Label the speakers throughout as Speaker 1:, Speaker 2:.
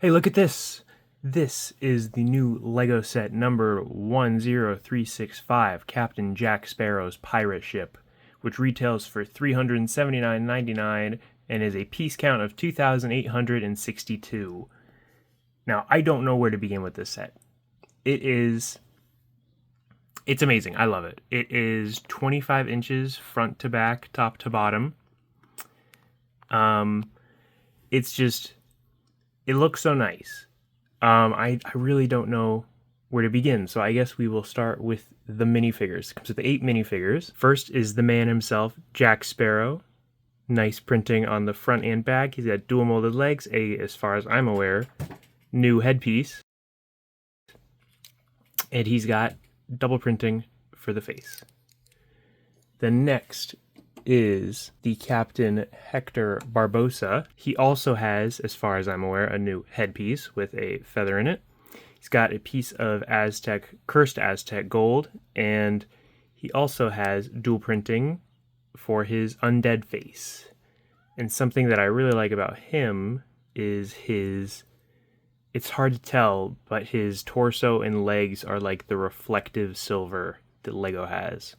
Speaker 1: Hey, look at this. This is the new Lego set number 10365, Captain Jack Sparrow's pirate ship, which retails for $379.99 and is a piece count of 2,862. Now, I don't know where to begin with this set. It's amazing. I love it. It is 25 inches front to back, top to bottom. It's just, it looks so nice. I really don't know where to begin, so I guess we will start with the minifigures. It comes with 8 minifigures. First is the man himself, Jack Sparrow. Nice printing on the front and back. He's got dual molded legs, as far as I'm aware, new headpiece. And he's got double printing for the face. The next is the Captain Hector Barbosa. He also has, as far as I'm aware, a new headpiece with a feather in it. He's got a piece of cursed Aztec gold, and he also has dual printing for his undead face. And something that I really like about him is it's hard to tell, but his torso and legs are like the reflective silver that Lego has.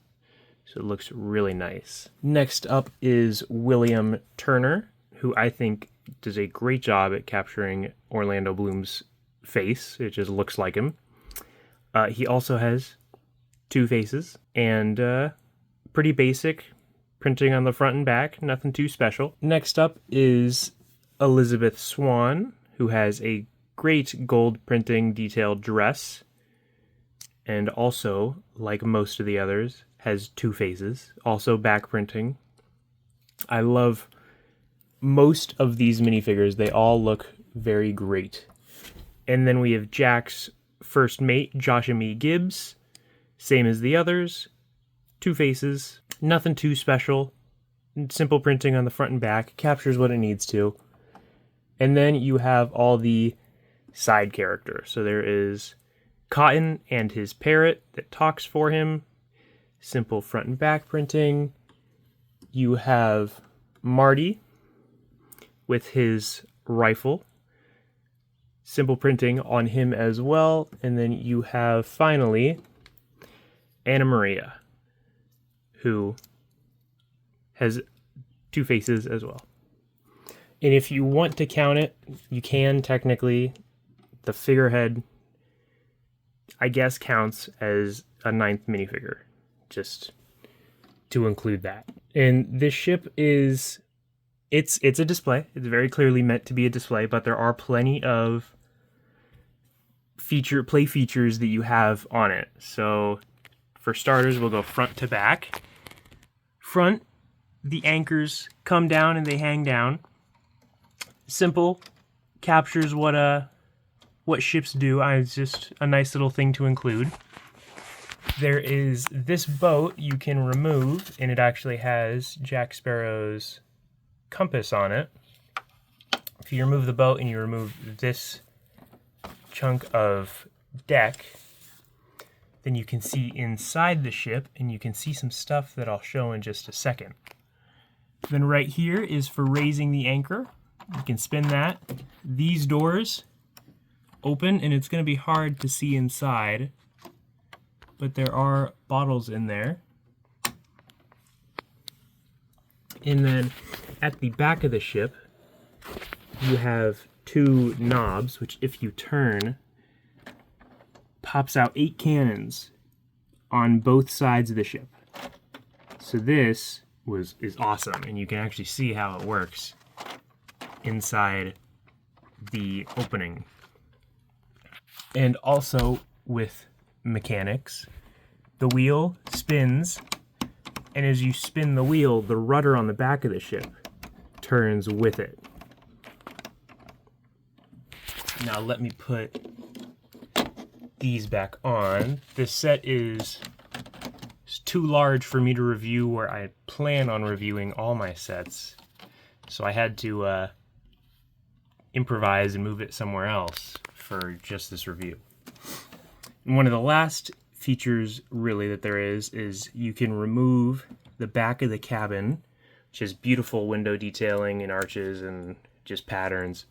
Speaker 1: So it looks really nice. Next up is William Turner, who I think does a great job at capturing Orlando Bloom's face. It just looks like him. He also has 2 faces and pretty basic printing on the front and back, nothing too special. Next up is Elizabeth Swan, who has a great gold printing detailed dress, and also, like most of the others, has 2 faces, also back printing. I love most of these minifigures. They all look very great. And then we have Jack's first mate, Joshua Gibbs. Same as the others. 2 faces, nothing too special. Simple printing on the front and back, captures what it needs to. And then you have all the side characters. So there is Cotton and his parrot that talks for him. Simple front and back printing. You have Marty with his rifle. Simple printing on him as well. And then you have, finally, Anna Maria, who has 2 faces as well. And if you want to count it, you can technically. The figurehead, I guess, counts as a 9th minifigure, just to include that. And this ship is, it's a display. It's very clearly meant to be a display, but there are plenty of play features that you have on it. So for starters, we'll go front to back. Front, the anchors come down and they hang down. Simple, captures what ships do. It's just a nice little thing to include. There is this boat you can remove, and it actually has Jack Sparrow's compass on it. If you remove the boat and you remove this chunk of deck, then you can see inside the ship, and you can see some stuff that I'll show in just a second. Then right here is for raising the anchor. You can spin that. These doors open, and it's going to be hard to see inside, but there are bottles in there. And then at the back of the ship, you have 2 knobs, which if you turn, pops out 8 cannons on both sides of the ship. So this is awesome, and you can actually see how it works inside the opening. And also with mechanics, the wheel spins, and as you spin the wheel, the rudder on the back of the ship turns with it. Now let me put these back on. This set is too large for me to review where I plan on reviewing all my sets, so I had to improvise and move it somewhere else for just this review. And one of the last features really that there is you can remove the back of the cabin, which has beautiful window detailing and arches and just patterns,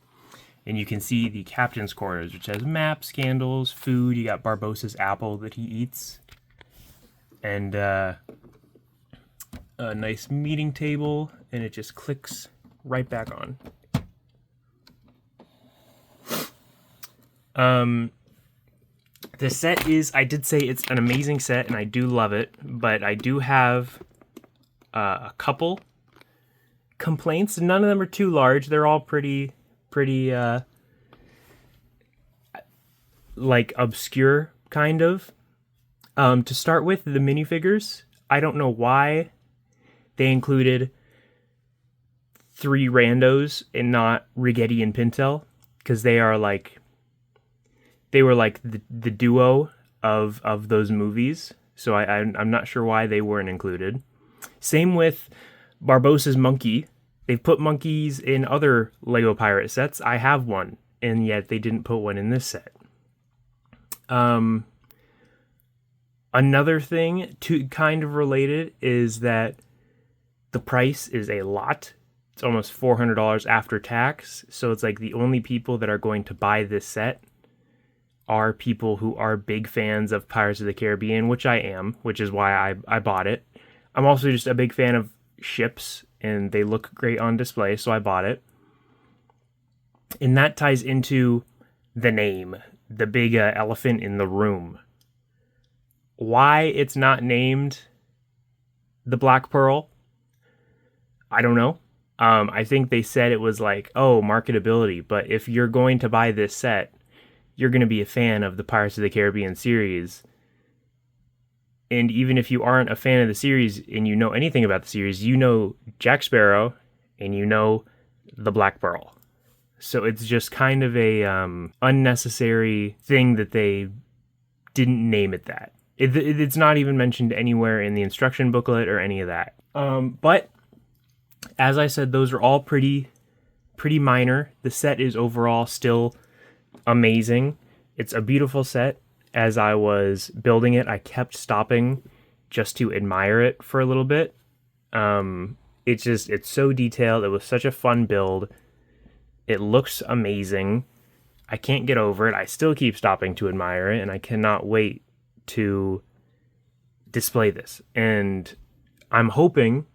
Speaker 1: And you can see the captain's quarters, which has maps, candles, food. You got Barbossa's apple that he eats. And a nice meeting table, and it just clicks right back on. The set is, I did say it's an amazing set, and I do love it, but I do have a couple complaints. None of them are too large. They're all pretty like obscure, kind of. To start with, the minifigures, I don't know why they included 3 randos and not Rigetti and Pintel, because they were like the duo of those movies. So I'm not sure why they weren't included. Same with Barbossa's monkey. They've put monkeys in other Lego pirate sets. I have one, and yet they didn't put one in this set. Another thing kind of related is that the price is a lot. It's almost $400 after tax. So it's like the only people that are going to buy this set are people who are big fans of Pirates of the Caribbean, which I am, which is why I bought it. I'm also just a big fan of ships, and they look great on display, so I bought it. And that ties into the name, the big elephant in the room. Why it's not named the Black Pearl, I don't know. I think they said it was like, oh, marketability. But if you're going to buy this set, you're going to be a fan of the Pirates of the Caribbean series. And even if you aren't a fan of the series and you know anything about the series, you know Jack Sparrow and you know the Black Pearl. So it's just kind of a unnecessary thing that they didn't name it that. It's not even mentioned anywhere in the instruction booklet or any of that. But as I said, those are all pretty minor. The set is overall still amazing. It's a beautiful set. As I was building it, I kept stopping just to admire it for a little bit. It's so detailed. It was such a fun build. It looks amazing. I can't get over it. I still keep stopping to admire it, and I cannot wait to display this. And I'm hoping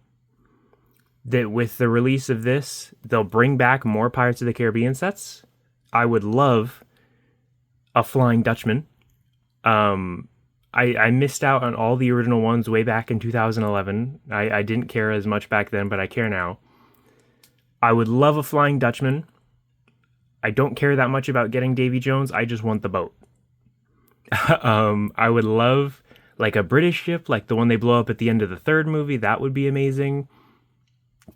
Speaker 1: that with the release of this, they'll bring back more Pirates of the Caribbean sets. I would love a Flying Dutchman. I missed out on all the original ones way back in 2011. I didn't care as much back then, but I care now. I would love a Flying Dutchman. I don't care that much about getting Davy Jones. I just want the boat. I would love like a British ship, like the one they blow up at the end of the 3rd movie. That would be amazing.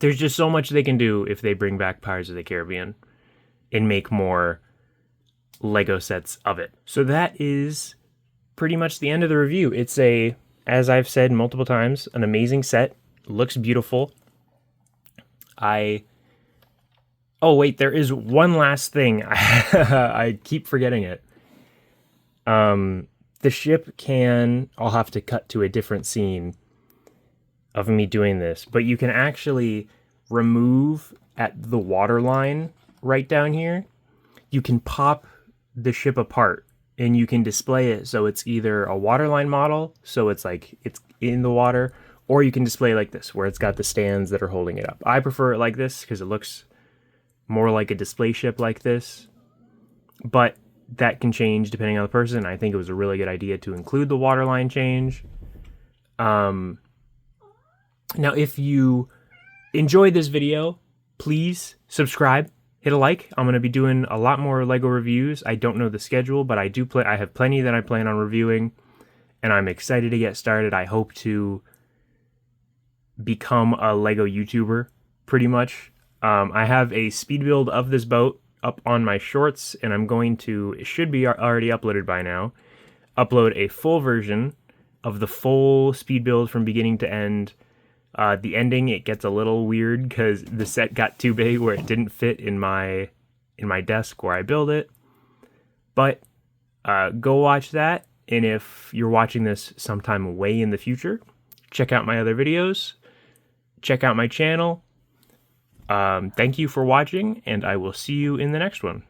Speaker 1: There's just so much they can do if they bring back Pirates of the Caribbean and make more Lego sets of it. So that is pretty much the end of the review. It's as I've said multiple times, an amazing set. Looks beautiful. Oh wait, there is one last thing. I keep forgetting it. The ship I'll have to cut to a different scene of me doing this, but you can actually remove at the water line right down here. You can pop the ship apart and you can display it so it's either a waterline model, so it's like it's in the water, or you can display it like this, where it's got the stands that are holding it up. I prefer it like this because it looks more like a display ship like this, but that can change depending on the person. I think it was a really good idea to include the waterline change. Now, if you enjoyed this video, please subscribe, hit a like. I'm going to be doing a lot more Lego reviews. I don't know the schedule, but I have plenty that I plan on reviewing, and I'm excited to get started. I hope to become a Lego YouTuber, pretty much. I have a speed build of this boat up on my shorts, and I'm going to, it should be already uploaded by now, upload a full version of the full speed build from beginning to end. The ending, it gets a little weird because the set got too big where it didn't fit in my desk where I build it. But go watch that, and if you're watching this sometime way in the future, check out my other videos, check out my channel. Thank you for watching, and I will see you in the next one.